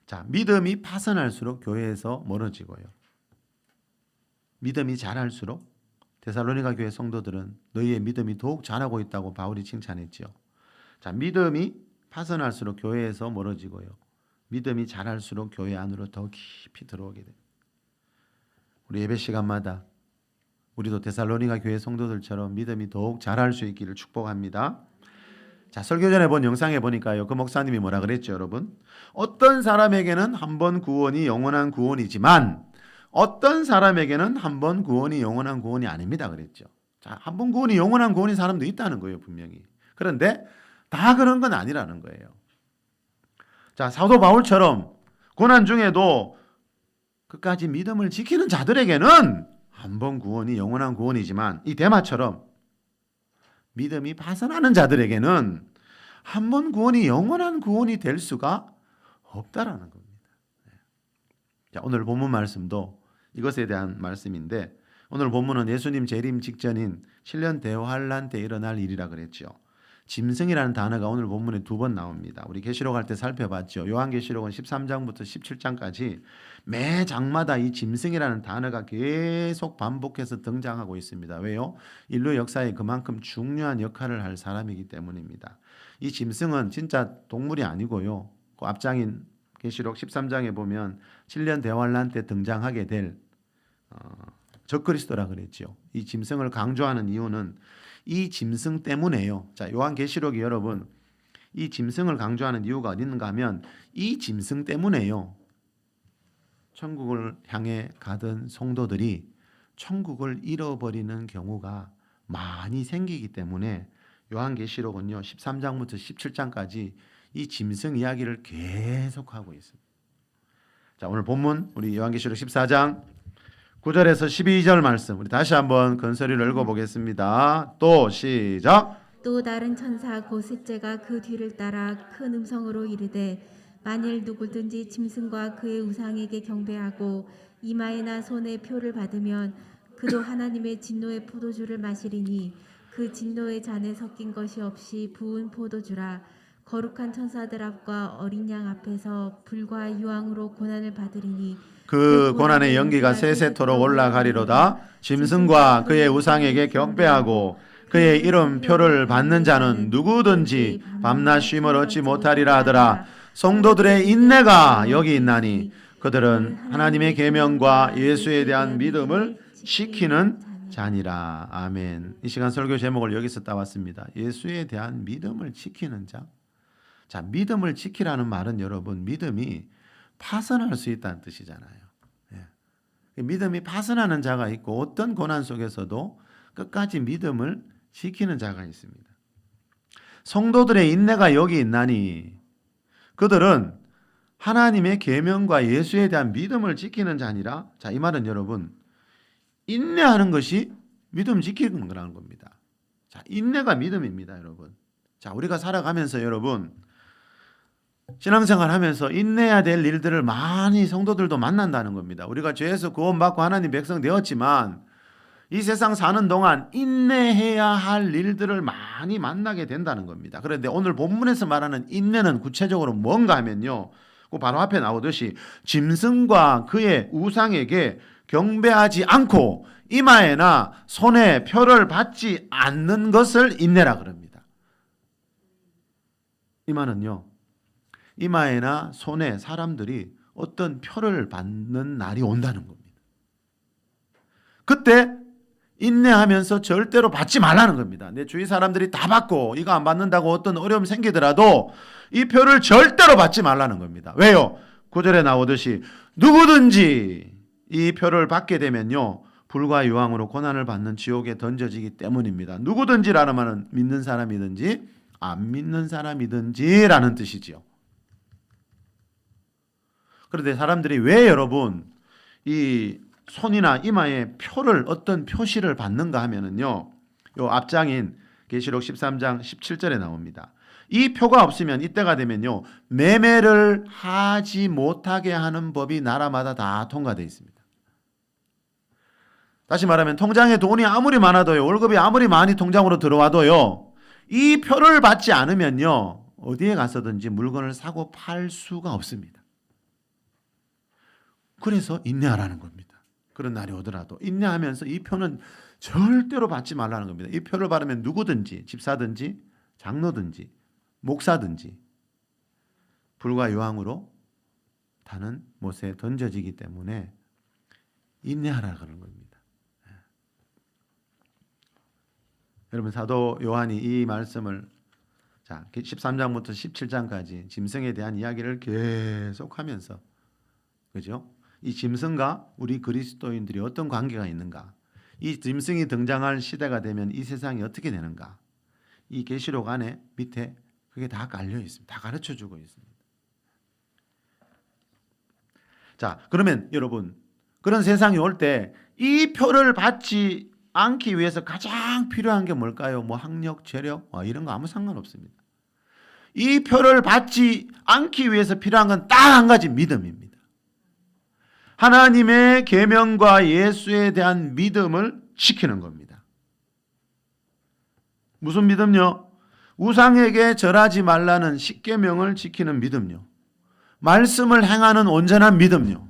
자, 믿음이 파선할수록 교회에서 멀어지고요. 믿음이 자랄수록 데살로니가 교회 성도들은 너희의 믿음이 더욱 자라고 있다고 바울이 칭찬했지요. 자, 믿음이 파선할수록 교회에서 멀어지고요. 믿음이 자랄수록 교회 안으로 더 깊이 들어오게 됩니다. 우리 예배 시간마다 우리도 데살로니가 교회 성도들처럼 믿음이 더욱 자랄 수 있기를 축복합니다. 자, 설교 전에 본 영상에 보니까요. 그 목사님이 뭐라 그랬죠, 여러분? 어떤 사람에게는 한 번 구원이 영원한 구원이지만 어떤 사람에게는 한 번 구원이 영원한 구원이 아닙니다 그랬죠. 자, 한 번 구원이 영원한 구원인 사람도 있다는 거예요, 분명히. 그런데 다 그런 건 아니라는 거예요. 자, 사도 바울처럼 고난 중에도 끝까지 믿음을 지키는 자들에게는 한 번 구원이 영원한 구원이지만 이 데마처럼 믿음이 파선하는 자들에게는 한 번 구원이 영원한 구원이 될 수가 없다라는 겁니다. 자, 오늘 본문 말씀도 이것에 대한 말씀인데 오늘 본문은 예수님 재림 직전인 7년 대환란 때 일어날 일이라 그랬죠. 짐승이라는 단어가 오늘 본문에 2번 나옵니다. 우리 계시록 할 때 살펴봤죠. 요한계시록은 13장부터 17장까지 매 장마다 이 짐승이라는 단어가 계속 반복해서 등장하고 있습니다. 왜요? 인류 역사에 그만큼 중요한 역할을 할 사람이기 때문입니다. 이 짐승은 진짜 동물이 아니고요. 그 앞장인 계시록 13장에 보면 7년 대환란 때 등장하게 될 적그리스도라 그랬죠. 이 짐승을 강조하는 이유는 이 짐승 때문에요. 자, 요한계시록이 여러분 이 짐승을 강조하는 이유가 어디 있는가 하면 이 짐승 때문에요. 천국을 향해 가던 성도들이 천국을 잃어버리는 경우가 많이 생기기 때문에 요한계시록은요 13장부터 17장까지 이 짐승 이야기를 계속하고 있습니다. 자, 오늘 본문 우리 요한계시록 14장 9절에서 12절 말씀 우리 다시 한번 큰 소리로 읽어보겠습니다. 또 시작. 또 다른 천사 곧 셋째가 그 뒤를 따라 큰 음성으로 이르되 만일 누구든지 짐승과 그의 우상에게 경배하고 이마에나 손에 표를 받으면 그도 하나님의 진노의 포도주를 마시리니 그 진노의 잔에 섞인 것이 없이 부은 포도주라. 거룩한 천사들 앞과 어린 양 앞에서 불과 유황으로 고난을 받으리니 그 고난의 연기가 세세토록 올라가리로다. 짐승과 그의 우상에게 경배하고 그의 이름표를 받는 자는 누구든지 밤낮 쉼을 얻지 못하리라 하더라. 성도들의 인내가 여기 있나니 그들은 하나님의 계명과 예수에 대한 믿음을 지키는 자니라. 아멘. 이 시간 설교 제목을 여기서 따왔습니다. 예수에 대한 믿음을 지키는 자. 자, 믿음을 지키라는 말은 여러분 믿음이 파선할 수 있다는 뜻이잖아요. 예. 믿음이 파선하는 자가 있고 어떤 고난 속에서도 끝까지 믿음을 지키는 자가 있습니다. 성도들의 인내가 여기 있나니 그들은 하나님의 계명과 예수에 대한 믿음을 지키는 자니라. 자, 이 말은 여러분 인내하는 것이 믿음 지키는 거라는 겁니다. 자, 인내가 믿음입니다, 여러분. 자, 우리가 살아가면서 여러분 신앙생활 하면서 인내해야 될 일들을 많이 성도들도 만난다는 겁니다. 우리가 죄에서 구원받고 하나님 백성 되었지만 이 세상 사는 동안 인내해야 할 일들을 많이 만나게 된다는 겁니다. 그런데 오늘 본문에서 말하는 인내는 구체적으로 뭔가 하면요, 그 바로 앞에 나오듯이 짐승과 그의 우상에게 경배하지 않고 이마에나 손에 표를 받지 않는 것을 인내라 그럽니다. 이마는요, 이마에나 손에 사람들이 어떤 표를 받는 날이 온다는 겁니다. 그때 인내하면서 절대로 받지 말라는 겁니다. 내 주위 사람들이 다 받고 이거 안 받는다고 어떤 어려움 생기더라도 이 표를 절대로 받지 말라는 겁니다. 왜요? 9절에 나오듯이 누구든지 이 표를 받게 되면요, 불과 유황으로 고난을 받는 지옥에 던져지기 때문입니다. 누구든지라는 말은 믿는 사람이든지 안 믿는 사람이든지라는 뜻이지요. 그런데 사람들이 왜 여러분 이 손이나 이마에 표를, 어떤 표시를 받는가 하면은요, 요 앞장인 계시록 13장 17절에 나옵니다. 이 표가 없으면 이때가 되면요, 매매를 하지 못하게 하는 법이 나라마다 다 통과되어 있습니다. 다시 말하면 통장에 돈이 아무리 많아도요, 월급이 아무리 많이 통장으로 들어와도요, 이 표를 받지 않으면요, 어디에 가서든지 물건을 사고 팔 수가 없습니다. 그래서 인내하라는 겁니다. 그런 날이 오더라도 인내하면서 이 표는 절대로 받지 말라는 겁니다. 이 표를 받으면 누구든지, 집사든지 장로든지 목사든지 불과 유황으로 타는 못에 던져지기 때문에 인내하라는 겁니다. 여러분, 사도 요한이 이 말씀을 13장부터 17장까지 짐승에 대한 이야기를 계속하면서, 그죠? 이 짐승과 우리 그리스도인들이 어떤 관계가 있는가, 이 짐승이 등장할 시대가 되면 이 세상이 어떻게 되는가, 이 계시록 안에 밑에 그게 다 깔려 있습니다. 다 가르쳐 주고 있습니다. 자, 그러면 여러분, 그런 세상이 올 때 이 표를 받지 않기 위해서 가장 필요한 게 뭘까요? 뭐 학력, 재력, 이런 거 아무 상관없습니다. 이 표를 받지 않기 위해서 필요한 건 딱 한 가지, 믿음입니다. 하나님의 계명과 예수에 대한 믿음을 지키는 겁니다. 무슨 믿음요? 우상에게 절하지 말라는 십계명을 지키는 믿음요. 말씀을 행하는 온전한 믿음요.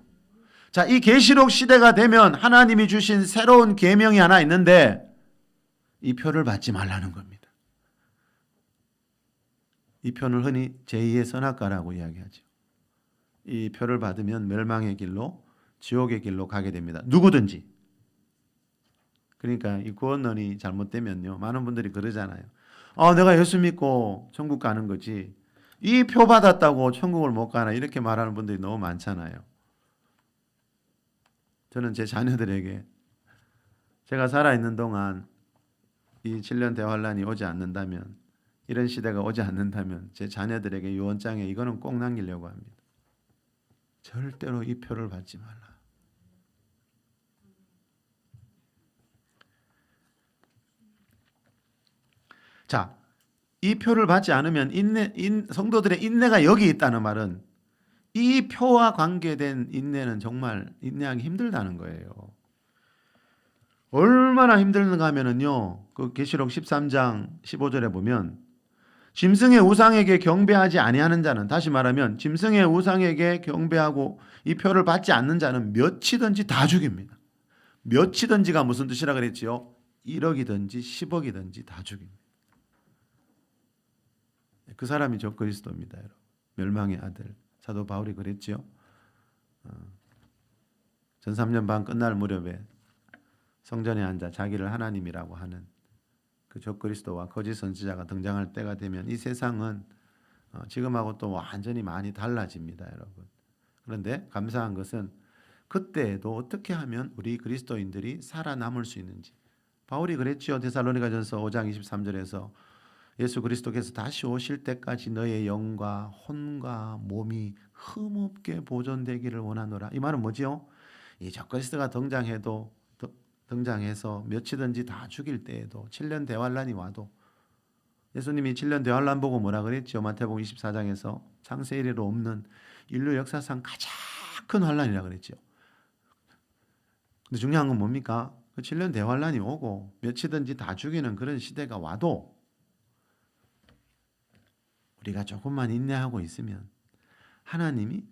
자, 이 계시록 시대가 되면 하나님이 주신 새로운 계명이 하나 있는데 이 표를 받지 말라는 겁니다. 이 표는 흔히 제2의 선악과라고 이야기하죠. 이 표를 받으면 멸망의 길로, 지옥의 길로 가게 됩니다. 누구든지. 그러니까 이 구원론이 잘못되면요, 많은 분들이 그러잖아요. 내가 예수 믿고 천국 가는 거지, 이 표 받았다고 천국을 못 가나, 이렇게 말하는 분들이 너무 많잖아요. 저는 제 자녀들에게 제가 살아있는 동안 이 7년 대환란이 오지 않는다면, 이런 시대가 오지 않는다면 제 자녀들에게 유언장에 이거는 꼭 남기려고 합니다. 절대로 이 표를 받지 말라. 자, 이 표를 받지 않으면 성도들의 인내가 여기 있다는 말은 이 표와 관계된 인내는 정말 인내하기 힘들다는 거예요. 얼마나 힘들는가 하면은요, 그 계시록 13장 15절에 보면 짐승의 우상에게 경배하지 아니하는 자는, 다시 말하면 짐승의 우상에게 경배하고 이 표를 받지 않는 자는 몇이든지 다 죽입니다. 몇이든지가 무슨 뜻이라 그랬지요? 1억이든지 10억이든지 다 죽입니다. 그 사람이 적그리스도입니다, 여러분. 멸망의 아들. 사도 바울이 그랬지요. 전 3년 반 끝날 무렵에 성전에 앉아 자기를 하나님이라고 하는 그 적그리스도와 거짓 선지자가 등장할 때가 되면 이 세상은 지금하고 또 완전히 많이 달라집니다, 여러분. 그런데 감사한 것은 그때에도 어떻게 하면 우리 그리스도인들이 살아남을 수 있는지. 바울이 그랬지요. 데살로니가전서 5장 23절에서 예수 그리스도께서 다시 오실 때까지 너의 영과 혼과 몸이 흠없게 보존되기를 원하노라. 이 말은 뭐지요? 이 적그리스도가 등장해서 몇이든지 다 죽일 때에도 7년 대환란이 와도, 예수님이 7년 대환란 보고 뭐라 그랬죠? 마태복음 24장에서 창세 이래로 없는 인류 역사상 가장 큰 환란이라 그랬죠. 근데 중요한 건 뭡니까? 그 7년 대환란이 오고 몇이든지 다 죽이는 그런 시대가 와도 우리가 조금만 인내하고 있으면 하나님이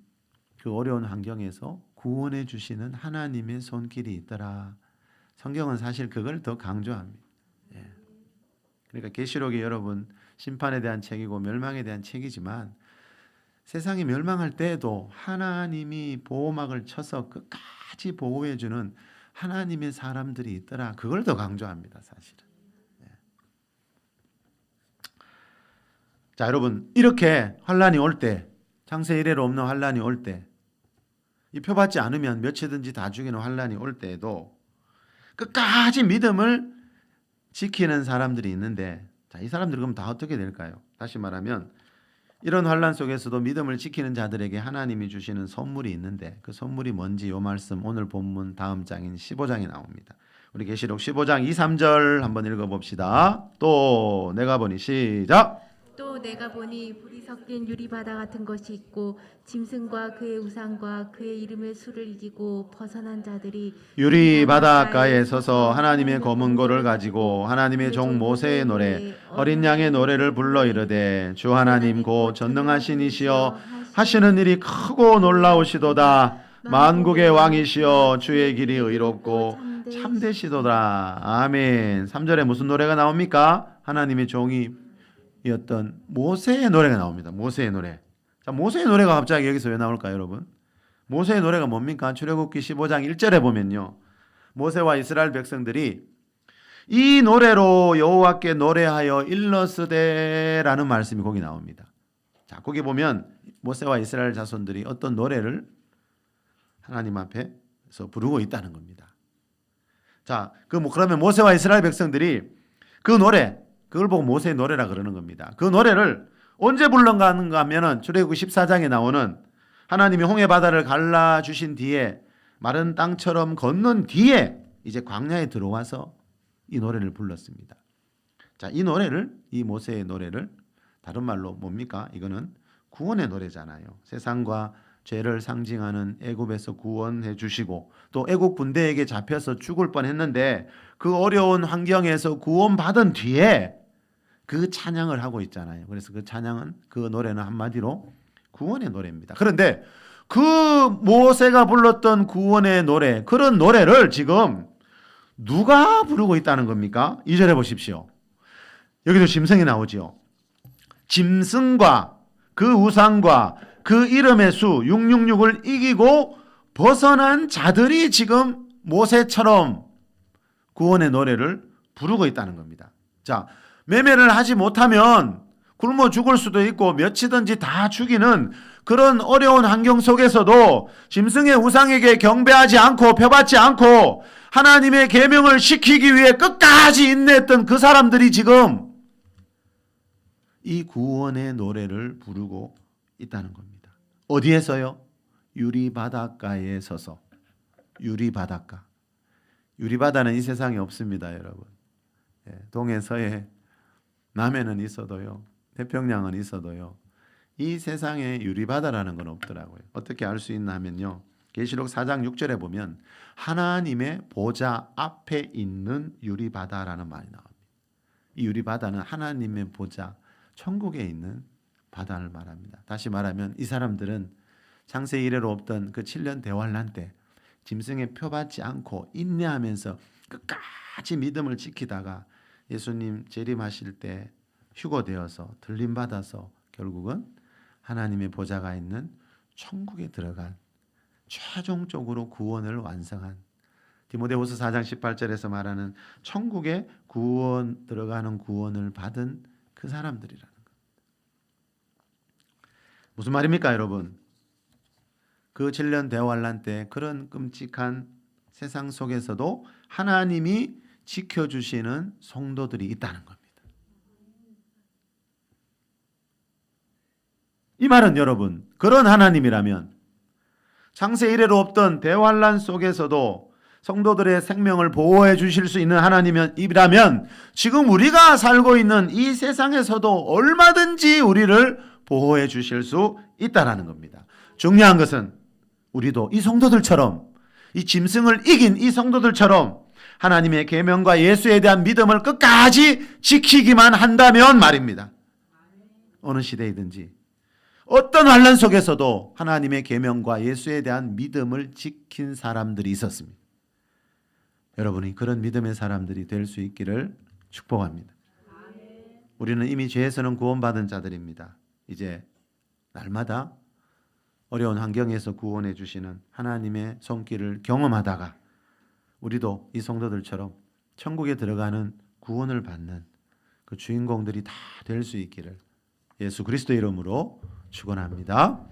그 어려운 환경에서 구원해 주시는 하나님의 손길이 있더라. 성경은 사실 그걸 더 강조합니다. 예. 그러니까 계시록이 여러분 심판에 대한 책이고 멸망에 대한 책이지만 세상이 멸망할 때에도 하나님이 보호막을 쳐서 끝까지 보호해주는 하나님의 사람들이 있더라. 그걸 더 강조합니다, 사실은. 자, 여러분, 이렇게 환란이 올 때, 창세 이래로 없는 환란이 올 때, 이 표받지 않으면 몇이든지 다 죽이는 환란이 올 때에도 끝까지 믿음을 지키는 사람들이 있는데, 자, 이 사람들이 그럼 다 어떻게 될까요? 다시 말하면 이런 환란 속에서도 믿음을 지키는 자들에게 하나님이 주시는 선물이 있는데 그 선물이 뭔지 요 말씀 오늘 본문 다음 장인 15장에 나옵니다. 우리 계시록 15장 2, 3절 한번 읽어봅시다. 또 내가 보니 시작. 또 내가 보니 불이 섞인 유리바다 같은 것이 있고 짐승과 그의 우상과 그의 이름의 수를 이기고 벗어난 자들이 유리 바닷가에 서서 하나님의 검은 고를 가지고 하나님의 종 모세의 노래 어린 양의 노래를 불러 이르되 주 하나님 곧 전능하신 이시여 하시는 일이 크고 놀라우시도다. 만국의 왕이시여 주의 길이 의롭고 참되시도다. 아멘. 3절에 무슨 노래가 나옵니까? 하나님의 종이 였던 모세의 노래가 나옵니다. 모세의 노래. 자, 모세의 노래가 갑자기 여기서 왜 나올까요, 여러분? 모세의 노래가 뭡니까? 출애굽기 15장 1절에 보면요. 모세와 이스라엘 백성들이 이 노래로 여호와께 노래하여 일러스되라는 말씀이 거기 나옵니다. 자, 거기 보면 모세와 이스라엘 자손들이 어떤 노래를 하나님 앞에서 부르고 있다는 겁니다. 자, 그러면 모세와 이스라엘 백성들이 그 노래 그걸 보고 모세의 노래라 그러는 겁니다. 그 노래를 언제 불렀는가 하면은 출애굽기 14장에 나오는 하나님이 홍해 바다를 갈라주신 뒤에 마른 땅처럼 건넌 뒤에 이제 광야에 들어와서 이 노래를 불렀습니다. 자, 이 노래를 이 모세의 노래를 다른 말로 뭡니까? 이거는 구원의 노래잖아요. 세상과 죄를 상징하는 애굽에서 구원해 주시고 또 애굽 군대에게 잡혀서 죽을 뻔했는데 그 어려운 환경에서 구원받은 뒤에 그 찬양을 하고 있잖아요. 그래서 그 찬양은 그 노래는 한마디로 구원의 노래입니다. 그런데 그 모세가 불렀던 구원의 노래 그런 노래를 지금 누가 부르고 있다는 겁니까? 2절에 보십시오. 여기도 짐승이 나오지요. 짐승과 그 우상과 그 이름의 수 666을 이기고 벗어난 자들이 지금 모세처럼 구원의 노래를 부르고 있다는 겁니다. 자, 매매를 하지 못하면 굶어 죽을 수도 있고 몇이든지 다 죽이는 그런 어려운 환경 속에서도 짐승의 우상에게 경배하지 않고 표받지 않고 하나님의 계명을 지키기 위해 끝까지 인내했던 그 사람들이 지금 이 구원의 노래를 부르고 있다는 겁니다. 어디에서요? 유리바닷가에 서서. 유리바닷가. 유리바다는 이 세상에 없습니다, 여러분. 동해, 서해, 남해는 있어도요. 태평양은 있어도요. 이 세상에 유리바다라는 건 없더라고요. 어떻게 알 수 있나 하면요. 계시록 4장 6절에 보면 하나님의 보좌 앞에 있는 유리바다라는 말이 나옵니다. 이 유리바다는 하나님의 보좌, 천국에 있는 바다를 말합니다. 다시 말하면 이 사람들은 창세 이래로 없던 그 7년 대환란 때 짐승에 표받지 않고 인내하면서 끝까지 믿음을 지키다가 예수님 재림하실 때 휴거되어서 들림받아서 결국은 하나님의 보좌가 있는 천국에 들어간 최종적으로 구원을 완성한 디모데후서 4장 18절에서 말하는 천국에 구원 들어가는 구원을 받은 그 사람들이라는 것. 무슨 말입니까, 여러분? 그 7년 대환란 때 그런 끔찍한 세상 속에서도 하나님이 지켜주시는 성도들이 있다는 겁니다. 이 말은 여러분, 그런 하나님이라면 창세 이래로 없던 대환란 속에서도 성도들의 생명을 보호해 주실 수 있는 하나님이라면 지금 우리가 살고 있는 이 세상에서도 얼마든지 우리를 보호해 주실 수 있다는 겁니다. 중요한 것은 우리도 이 성도들처럼 이 짐승을 이긴 이 성도들처럼 하나님의 계명과 예수에 대한 믿음을 끝까지 지키기만 한다면 말입니다. 어느 시대이든지 어떤 환난 속에서도 하나님의 계명과 예수에 대한 믿음을 지킨 사람들이 있었습니다. 여러분이 그런 믿음의 사람들이 될 수 있기를 축복합니다. 우리는 이미 죄에서는 구원받은 자들입니다. 이제 날마다 어려운 환경에서 구원해 주시는 하나님의 손길을 경험하다가 우리도 이 성도들처럼 천국에 들어가는 구원을 받는 그 주인공들이 다 될 수 있기를 예수 그리스도 이름으로 축원합니다.